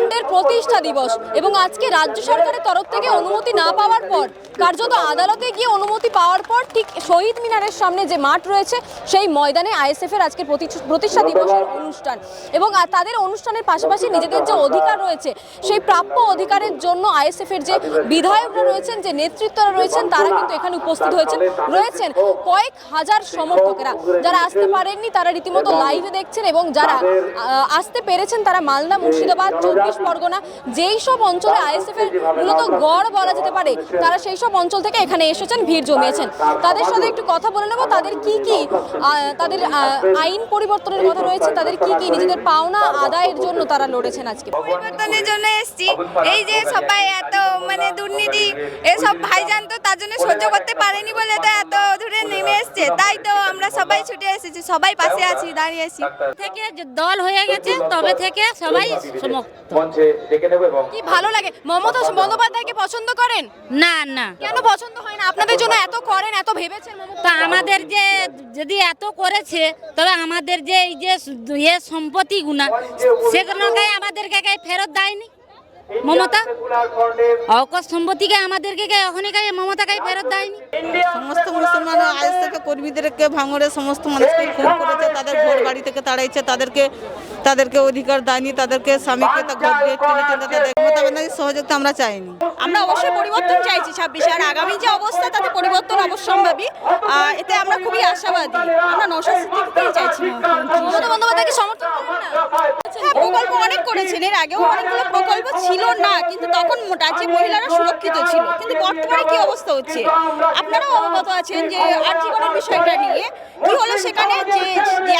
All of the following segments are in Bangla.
ঝাড়খণ্ডের প্রতিষ্ঠা দিবস এবং আজকে রাজ্য সরকারের তরফ থেকে অনুমতি না পাওয়ার পর কার্যত আদালতে গিয়ে অনুমতি পাওয়ার পর ঠিক শহীদ মিনারের সামনে যে মাঠ রয়েছে সেই ময়দানে আইএসএফ এর আজকে প্রতিষ্ঠা দিবসের অনুষ্ঠান এবং তাদের অনুষ্ঠানের পাশাপাশি নিজেদের যে অধিকার রয়েছে সেই প্রাপ্য অধিকারের জন্য আইএসএফ এর যে বিধায়করা রয়েছেন, যে নেতৃত্বরা রয়েছেন, তারা কিন্তু এখানে উপস্থিত রয়েছেন কয়েক হাজার সমর্থকেরা। যারা আসতে পারেননি তারা রীতিমতো লাইভে দেখছেন এবং যারা আসতে পেরেছেন তারা মালদা, মুর্শিদাবাদ, 24 পরগনা যেই সব অঞ্চলে আইএসএফ এর মূলত গড় বলা যেতে পারে, তারা সেই সব অঞ্চল থেকে এখানে এসেছেন, ভিড় জমিয়েছেন। তাদের সাথে একটু কথা বলে নেব, তাদের কি তাদের আইন পরিবর্তনের কথা রয়েছে, তাদের কি নিজেদের পাওনা আদায়ের জন্য তারা লড়েছেন। আজকে পরিবর্তনের জন্য এসেছি। এই যে সবাই এত দুর্নীতি এসব ভাইজান তো তার জন্য সহ্য করতে পারেনি বলে তো এত দূরে নেমে এসছে, তাই তো আমরা সবাই ছুটে এসেছি, সবাই পাশে আছি, দাঁড়িয়ে আছি। থেকে দল হয়ে গেছে তবে থেকে সবাই কি ভালো লাগে? মমতা বন্দ্যোপাধ্যায়কে পছন্দ করেন? না না, কেন পছন্দ হয় না? আপনাদের জন্য এত করেন, এত ভেবেছেন মমতা। তা আমাদের যে যদি এত করেছে তবে আমাদের যে এই যে সম্পত্তি গুণা সেগুলোকে আমাদেরকে ফেরত দেয়নি মমতা। অকস সম্পত্তিকে আমাদেরকে এখনই মমতাকে ফেরত দেয়নি। সমস্ত মুসলমান আইএসএফ কর্মীদেরকে ভাঙড়ে সমস্ত মানুষকে খুন করেছে, তাদের ঘর বাড়ি থেকে তাড়াইছে, তাদেরকে অধিকার দেয়নি, তাদেরকে স্বামীকে ঘর দিয়ে টেনে তাদের মমতা ব্যানার্জির সহযোগিতা আমরা চাইনি। আমরা অবশ্যই পরিবর্তন চাইছি 26 আর আগামী যে অবস্থা তাতে পরিবর্তন অবশ্যম্ভাবী। এতে আমরা খুবই আশাবাদী। আমরা নওশাদ সিদ্দিকীকেই চাইছি। মমতা বন্দ্যোপাধ্যায়কে সমর্থন করেন না? হ্যাঁ, প্রকল্প অনেক করেছেন, এর আগেও অনেকগুলো প্রকল্প ছিল না, কিন্তু তখন রাজ্যে মহিলারা সুরক্ষিত ছিল। কিন্তু বর্তমানে কি অবস্থা হচ্ছে আপনারাও অবগত আছেন যে আর্থিকতার বিষয়টা নিয়ে কি হলো। সেখানে যে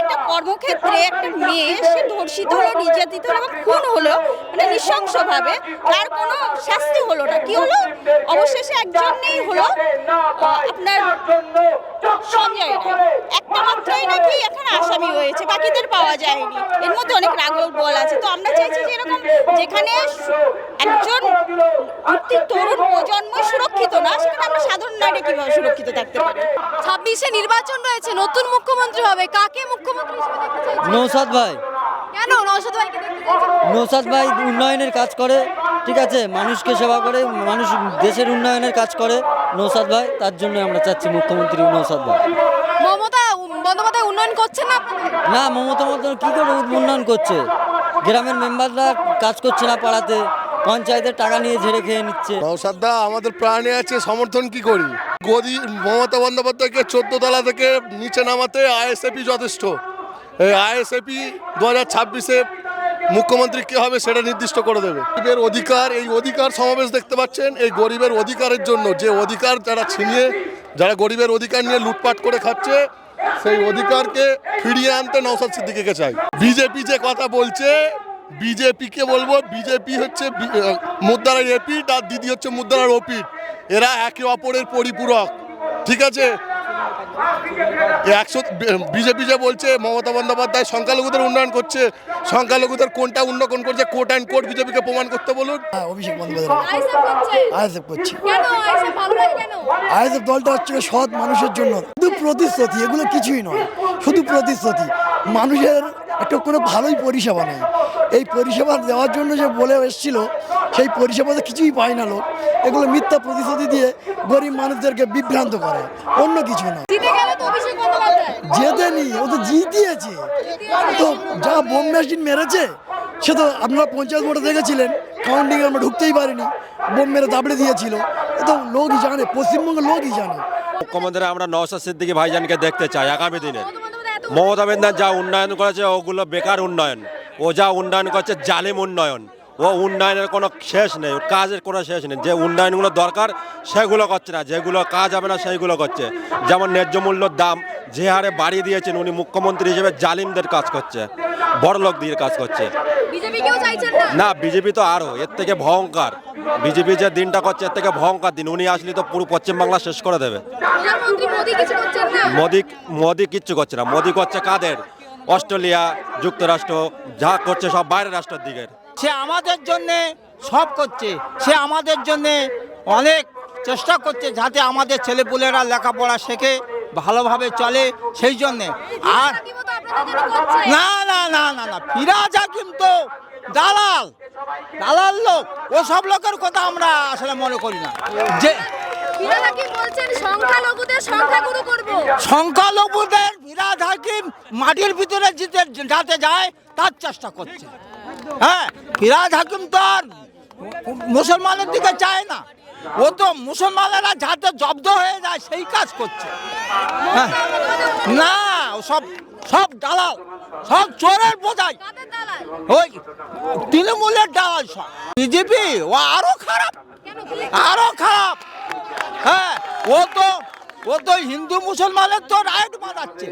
একটা কর্মক্ষেত্রে একটা মেয়ে সে ধর্ষিত হলো, নির্যাতিত হলো এবং খুন হলো, মানে নৃশংসভাবে, তার কোনো শাস্তি হলো না। কি হলো? অবশেষে একজনই হলো, আপনার সঞ্জয় রায়, একটা মাত্রই নাকি এখানে আসামি হয়েছে, বাকিদের পাওয়া যায়নি। এর মধ্যে অনেক রাগল বল আছে। তো আমরা চাইছি যে এরকম যেখানে একজন তরুণ প্রজন্মই সুরক্ষিত না, সেখানে আমরা সাধারণ নারী কিভাবে সুরক্ষিত থাকতে পারি? 26-এ নির্বাচন রয়েছে, নতুন মুখ্যমন্ত্রী হবে, কাকে মুখ্যমন্ত্রী হিসেবে দেখতে চাইছেন? নওশাদ ভাই। কেন নওশাদ ভাইকে দেখতে চাইছেন? নওশাদ ভাই উন্নয়নের কাজ করে, ঠিক আছে, মানুষকে সেবা করে, মানুষ দেশের উন্নয়নের কাজ করে নওশাদ ভাই, তার জন্য আমরা চাচ্ছি মুখ্যমন্ত্রী নওশাদ ভাই। মমতা বন্দ্যোপাধ্যায় উন্নয়ন করছেন না? না, মমতা কি করে উন্নয়ন করছে? গ্রামের মেম্বাররা কাজ করছে না, পাড়াতে পঞ্চায়েতের টাকা নিয়ে ঝেড়ে খেয়ে নিচ্ছে। নওশাদ দা আমাদের প্রাণে আছে, সমর্থন কি করি? মমতা বন্দ্যোপাধ্যায়কে 14 তলা থেকে নিচে নামাতে আইএসএফই যথেষ্ট। এই আইএসএফই 2026-এ মুখ্যমন্ত্রী কে হবে সেটা নির্দিষ্ট করে দেবে। গরিবের অধিকার, এই অধিকার সমাবেশ দেখতে পাচ্ছেন, এই গরিবের অধিকারের জন্য, যে অধিকার যারা গরিবের অধিকার নিয়ে লুটপাট করে খাচ্ছে, সেই অধিকারকে ফিরিয়ে আনতে নওশাদ সিদ্দিকীকে চাই। বিজেপি যে কথা বলছে, বিজেপিকে বলবো, বিজেপি হচ্ছে মুদ্রার এপিট আর দিদি হচ্ছে মুদ্রার ওপিট। এরা একে অপরের পরিপূরক, ঠিক আছে? বিজেপি যে বলছে মমতা বন্দ্যোপাধ্যায় সংখ্যালঘুদের উন্নয়ন করছে, সংখ্যালঘুদের কোনটা উন্নয়ন করছে, কোট অ্যান্ড কোট বিজেপিকে প্রমাণ করতে বলুন। অভিষেক বন্দ্যোপাধ্যায় আইএসএফ করছে। আইএসএফ দলটা হচ্ছে সৎ মানুষের জন্য, শুধু প্রতিশ্রুতি, এগুলো কিছুই নয়, শুধু প্রতিশ্রুতি। মানুষের একটা কোনো ভালোই পরিষেবা নেই। এই পরিষেবা দেওয়ার জন্য যে বলে এসেছিল, সেই পরিষেবাতে কিছুই পায় না লোক। এগুলো মিথ্যা প্রতিশ্রুতি দিয়ে গরিব মানুষদেরকে বিভ্রান্ত করে, অন্য কিছু নয়। জেতেনি, ও তো জিতিয়েছে। তো যা বোম মেশিন মেরেছে, সে তো আপনারা পঞ্চায়েত ভোটে দেখেছিলেন, কাউন্টিংয়ে আমরা ঢুকতেই পারিনি, বোম মেরে দাবড়ে দিয়েছিল। এ তো লোকই জানে, পশ্চিমবঙ্গের লোকই জানে। মুখ্যমন্ত্রী আমরা নওশাদ সিদ্দিকী ভাইজানকে দেখতে চাই আগামী দিনে। মমতা বন্দ্যোপাধ্যায় যা উন্নয়ন করেছে ওগুলো বেকার উন্নয়ন, ও যা উন্নয়ন করছে জালিম উন্নয়ন। ও উন্নয়নের কোনো শেষ নেই, কাজের কোনো শেষ নেই। যে উন্নয়নগুলো দরকার সেগুলো করছে না, যেগুলো কাজ হবে না সেইগুলো করছে। যেমন ন্যায্য মূল্যর দাম যে হারে বাড়িয়ে দিয়েছেন উনি মুখ্যমন্ত্রী হিসেবে, জালিমদের কাজ করছে, বড়লোক দিয়ে কাজ করছে। না, বিজেপি তো আরও এর থেকে ভয়ঙ্কর। বিজেপি যে দিনটা করছে এর থেকে ভয়ঙ্কর দিন। উনি আসলে তো পুরো পশ্চিমবাংলা শেষ করে দেবে। মোদি কিচ্ছু করছে না। মোদি করছে কাদের? অস্ট্রেলিয়া, যুক্তরাষ্ট্র, যা করছে সব বাইরের রাষ্ট্রের দিকের। সে আমাদের জন্যে সব করছে, সে আমাদের জন্যে অনেক চেষ্টা করছে যাতে আমাদের ছেলেপুলেরা লেখাপড়া শেখে, ভালোভাবে চলে, সেই জন্যে। আর না না না না না, ফিরাজ হাকিম তো দালাল। দালাল লোক, ওসব লোকের কথা আমরা আসলে মনে করি না। যে ফিরহাদ হাকিম বলছেন সংখ্যালঘুদের সংখ্যাগুরু করব। সংখ্যালঘুদের ফিরহাদ হাকিম মাটির ভিতরে যাতে যায় তার চেষ্টা করছে। হ্যাঁ, ফিরহাদ হাকিম তো আর মুসলমানের দিকে চায় না, ও তো মুসলমানেরা যাতে জব্দ হয়ে যায় সেই কাজ করছে। হ্যাঁ, না সব সব দালাল, সব চোরের বোঝাই, ওই তৃণমূলের দালাল সব। বিজেপি ও আরো খারাপ, আরো খারাপ। হ্যাঁ, ও তো হিন্দু মুসলমানের তো রাইট বানাচ্ছে,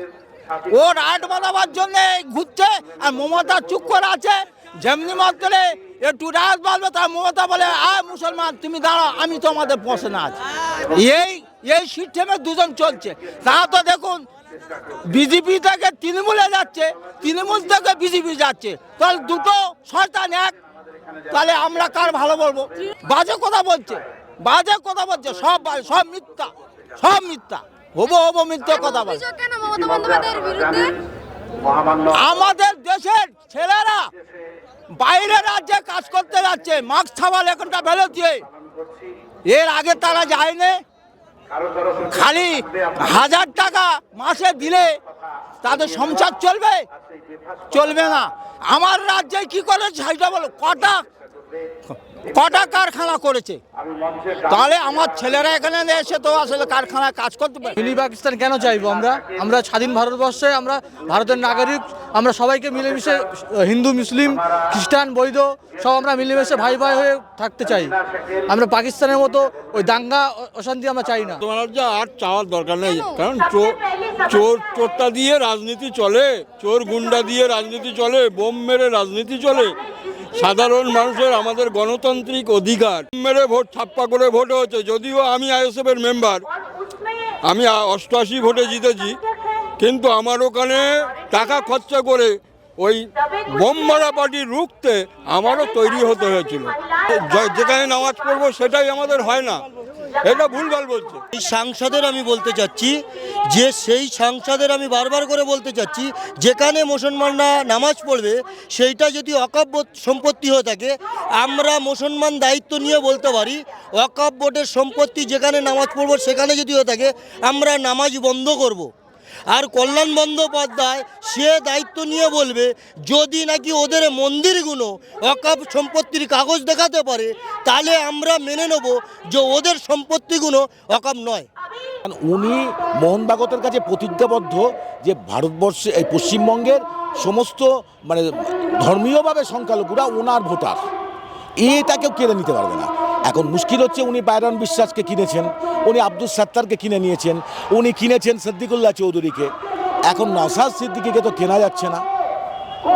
ও রাইট বানাবার জন্য ঘুরছে। আর মমতা চুপ করে আছে, যেমনি মাত্রে একটু রাইট বাড়বে তার মমতা বলে আয় মুসলমান তুমি দাঁড়াও, আমি তোমাদের পছন্দ আছি। এই সিস্টেমে দুজন চলছে। তা তো দেখুন বিজেপি থেকে তৃণমূলে যাচ্ছে, তৃণমূল থেকে বিজেপি যাচ্ছে, তাহলে দুটো শয়তান এক, তাহলে আমরা কার ভালো বলবো? বাজে কথা বলছে, বাজে কথা বলছে, সব মিথ্যা, সব মিথ্যা, হবো মিথ্যা কথা বলছে। অভিযোগ কেন মমতা বন্দ্যোপাধ্যায়ের বিরুদ্ধে? আমাদের দেশের ছেলেরা বাইরের রাজ্যে কাজ করতে যাচ্ছে, মাস্ক ছাওয়াল এখনটা বেরো দিয়ে, এর আগে তারা যায়নি। খালি 1000 টাকা মাসে দিলে তাদের সংসার চলবে? চলবে না। আমার রাজ্যে কি করেছে সেটা বলো, কটা কারখানা করেছে? তাহলে আমার ছেলেরা এখানে এসে তো আসলে কারখানায় কাজ করতে পারে। মিনি পাকিস্তান কেন চাইবো? আমরা স্বাধীন ভারতবর্ষে, আমরা ভারতের নাগরিক, আমরা সবাইকে মিলেমিশে, হিন্দু মুসলিম খ্রিস্টান বৈধ সব আমরা মিলেমিশে ভাই ভাই হয়ে থাকতে চাই। আমরা পাকিস্তানের মতো ওই দাঙ্গা অশান্তি আমরা চাই না। তোমার যা আর চাওয়ার দরকার নেই, কারণ চোরটা দিয়ে রাজনীতি চলে, চোর গুন্ডা দিয়ে রাজনীতি চলে, বোম মেরে রাজনীতি চলে। সাধারণ মানুষের আমাদের গণতান্ত্রিক অধিকার, মেরে ভোট ছাপ্পা করে ভোট হচ্ছে। যদিও আমি আইএসএফের মেম্বার, আমি 88 ভোটে জিতেছি, কিন্তু আমার ওখানে টাকা খরচা করে ওই বোম মারা পার্টি রুখতে আমারও তৈরি হতে হয়েছিল। যেখানে নামাজ পড়বো সেটাই আমাদের হয় না, এটা ভুলভাল বলছে। এই সাংসদের আমি বলতে চাচ্ছি যে সেই সাংসদের আমি বারবার করে বলতে চাচ্ছি, যেখানে মুসলমানরা নামাজ পড়বে সেইটা যদি ওয়াকফ সম্পত্তি হয়ে থাকে, আমরা মুসলমান দায়িত্ব নিয়ে বলতে পারি ওয়াকফ বোর্ডের সম্পত্তি যেখানে নামাজ পড়বো সেখানে যদি হয়ে থাকে আমরা নামাজ বন্ধ করব। আর কল্যাণ বন্দ্যোপাধ্যায় সে দায়িত্ব নিয়ে বলবে যদি নাকি ওদের মন্দিরগুলো ওয়াকফ সম্পত্তির কাগজ দেখাতে পারে তাহলে আমরা মেনে নেব যে ওদের সম্পত্তিগুলো ওয়াকফ নয়। উনি মোহন ভাগবতের কাছে প্রতিজ্ঞাবদ্ধ যে ভারতবর্ষে এই পশ্চিমবঙ্গের সমস্ত মানে ধর্মীয়ভাবে সংখ্যালঘুরা ওনার ভোটার, এটা কেউ কেড়ে নিতে পারবে না। এখন মুশকিল হচ্ছে উনি বাইরন বিশ্বাসকে কিনেছেন, উনি আব্দুল সাত্তারকে কিনে নিয়েছেন, উনি কিনেছেন সিদ্দিকুল্লাহ চৌধুরীকে। এখন নওশাদ সিদ্দিকীকে তো কেনা যাচ্ছে না,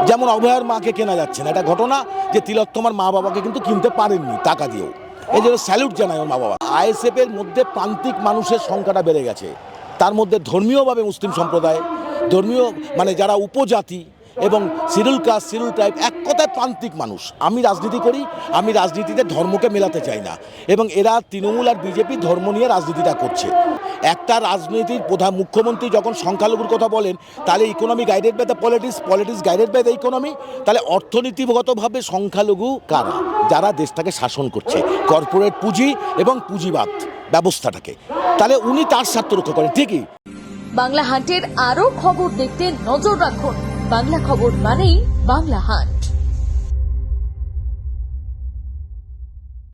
যেমন অভয়ার মাকে কেনা যাচ্ছে না। এটা ঘটনা যে তিলোত্তমার মা বাবাকে কিন্তু কিনতে পারেননি টাকা দিয়েও, এই জন্য স্যালুট জানায় ওর মা বাবা। আইএসএফের মধ্যে প্রান্তিক মানুষের সংখ্যাটা বেড়ে গেছে, তার মধ্যে ধর্মীয়ভাবে মুসলিম সম্প্রদায়, ধর্মীয় মানে যারা উপজাতি এবং শিডিউল কাস্ট শিডিউল ট্রাইব, এক কথায় প্রান্তিক মানুষ। আমি রাজনীতি করি, আমি রাজনীতিতে ধর্মকে মেলাতে চাই না, এবং এরা তৃণমূল আর বিজেপি ধর্ম নিয়ে রাজনীতিটা করছে। একটা রাজনীতির প্রধান মুখ্যমন্ত্রী যখন সংখ্যালঘুর কথা বলেন তাহলে economy guided by the politics, politics guided by the economy. তাহলে অর্থনীতিগতভাবে সংখ্যালঘু কারা? যারা দেশটাকে শাসন করছে, কর্পোরেট পুঁজি এবং পুঁজিবাদ ব্যবস্থাটাকে। তাহলে উনি তার স্বার্থ রক্ষা করেন ঠিকই। বাংলা হান্টের আরও খবর দেখতে নজর রাখুন। বাংলা খবর মানেই বাংলা হান্ট।